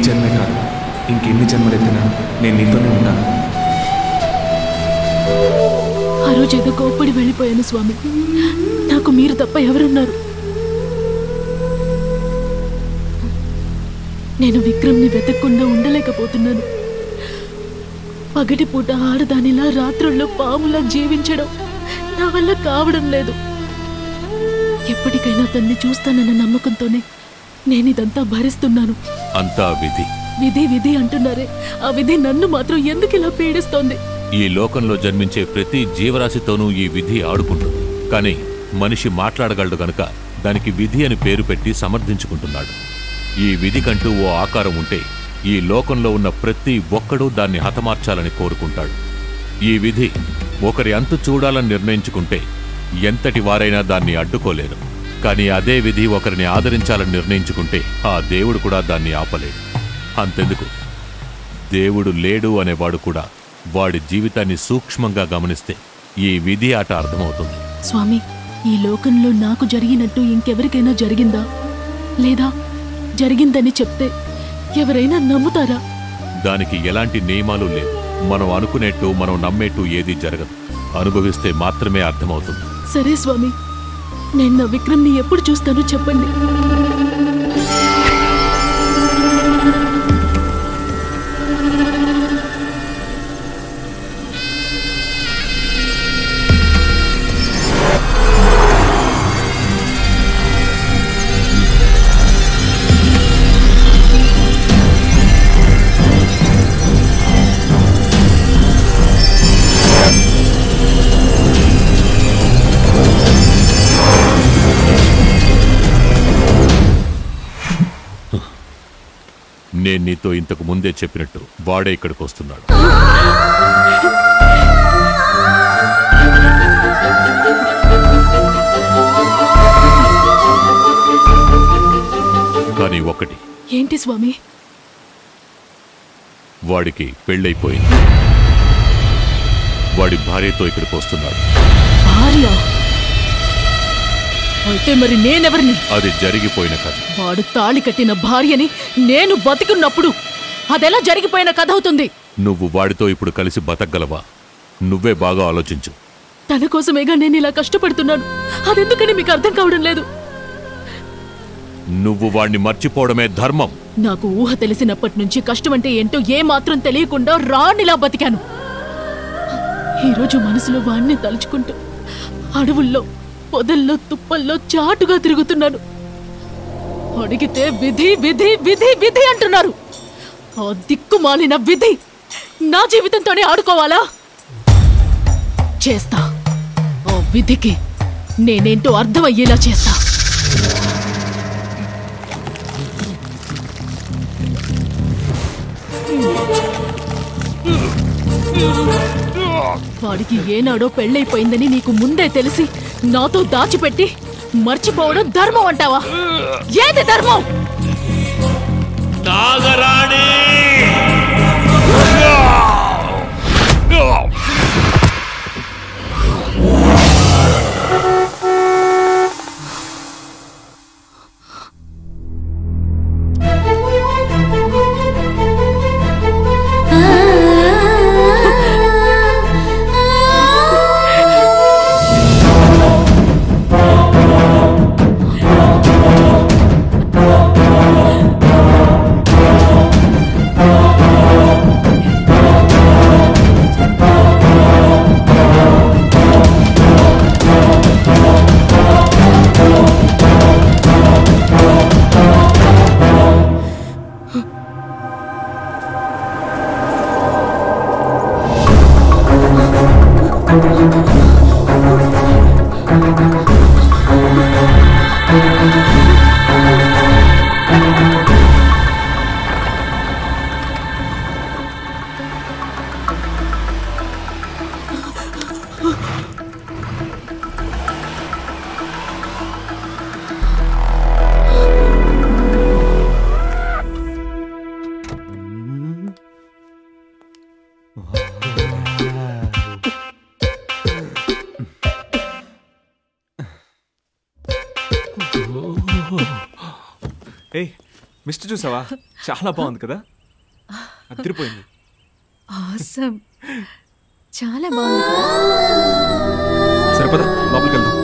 జన్మే కాదు, ఇంకెన్ని జన్మలెత్తినా నేను నీతోనే ఉంటాను. ఆ రోజు ఏదో కోప్పడి వెళ్ళిపోయాను స్వామి. నాకు మీరు తప్ప ఎవరున్నారు? నేను విక్రమ్ని వెతకకుండా ఉండలేకపోతున్నాను. పగటిపూట ఆడదానిలా రాత్రుల్లో పాములా జీవించడం నా వల్ల కావడం లేదు. ఎప్పటికైనా తన్ని చూస్తానన్న నమ్మకంతోనే నేనిదంతా భరిస్తున్నాను. అంతా విధి విధి విధి అంటున్నారే, ఆ విధి నన్ను మాత్రం ఎందుకు ఇలా పీడిస్తోంది? ఈ లోకంలో జన్మించే ప్రతి జీవరాశితోనూ ఈ విధి ఆడుకుంటుంది. కానీ మనిషి మాట్లాడగలడు గనుక దానికి విధి అని పేరు పెట్టి సమర్థించుకుంటున్నాడు. ఈ విధికంటూ ఓ ఆకారం ఉంటే ఈ లోకంలో ఉన్న ప్రతి ఒక్కడూ దాన్ని హతమార్చాలని కోరుకుంటాడు. ఈ విధి ఒకరి అంతు చూడాలని నిర్ణయించుకుంటే ఎంతటి వారైనా దాన్ని అడ్డుకోలేరు. కానీ అదే విధి ఒకరిని ఆదరించాలని నిర్ణయించుకుంటే ఆ దేవుడు కూడా దాన్ని ఆపలేడు. అంతెందుకు, దేవుడు లేడు అనేవాడు కూడా వాడి జీవితాన్ని సూక్ష్మంగా గమనిస్తే ఈ విధి ఆట అర్థమవుతుంది. స్వామి, ఈ లోకంలో నాకు జరిగినట్టు ఇంకెవరికైనా జరిగిందా? లేదా జరిగిందని చెప్తే ఎవరైనా నమ్ముతారా? దానికి ఎలాంటి నియమాలు లేవు. మనం అనుకునేట్టు, మనం నమ్మేట్టు ఏదీ జరగదు. అనుభవిస్తే మాత్రమే అర్థమవుతుంది. సరే స్వామి, నేను నా విక్రమ్ని ఎప్పుడు చూస్తానో చెప్పండి. నేను నీతో ఇంతకు ముందే చెప్పినట్టు వాడే ఇక్కడికి వస్తున్నాడు. కానీ ఒకటి. ఏంటి స్వామి? వాడికి పెళ్ళైపోయింది. వాడి భార్యతో ఇక్కడికి వస్తున్నాడు. భార్య? అయితే మరి నేనెవరిని? అది జరిగిపోయిన కథ. వాడు తాళి కట్టిన భార్యని నేను బతికున్నప్పుడు అదెలా జరిగిపోయిన కథ అవుతుంది? నువ్వు వాడితో ఇప్పుడు కలిసి బతకగలవా? నువ్వే బాగా ఆలోచించు. తన కోసమేగా నేను ఇలా కష్టపడుతున్నాను. అదెందుకని మీకు అర్థం కావడం లేదు? నువ్వు వాడిని మర్చిపోవడమే ధర్మం. నాకు ఊహ తెలిసినప్పటి నుంచి కష్టమంటే ఏంటో ఏమాత్రం తెలియకుండా రాణిలా బతికాను. ఈరోజు మనసులో వాణ్ణి తలుచుకుంటూ అడవుల్లో, పొదల్లో, తుప్పల్లో చాటుగా తిరుగుతున్నాను. అడిగితే విధి విధి విధి విధి అంటున్నారు. ఆ దిక్కుమాలిన విధి నా జీవితంతోనే ఆడుకోవాలా? చేస్తా. ఆ విధికి నేనేంటో అర్థమయ్యేలా చేస్తా. వాడికి ఏనాడో పెళ్ళైపోయిందని నీకు ముందే తెలిసి నాతో దాచిపెట్టి మర్చిపోవడం ధర్మం అంటావా? ఏది ధర్మం? నాగరాణి! మిస్ట్ చూసావా? చాలా బాగుంది కదా, అదిరిపోయింది. ఆసమ్, చాలా బాగుంది కదా. సరిపదా, లోపలికి వెళ్దాం.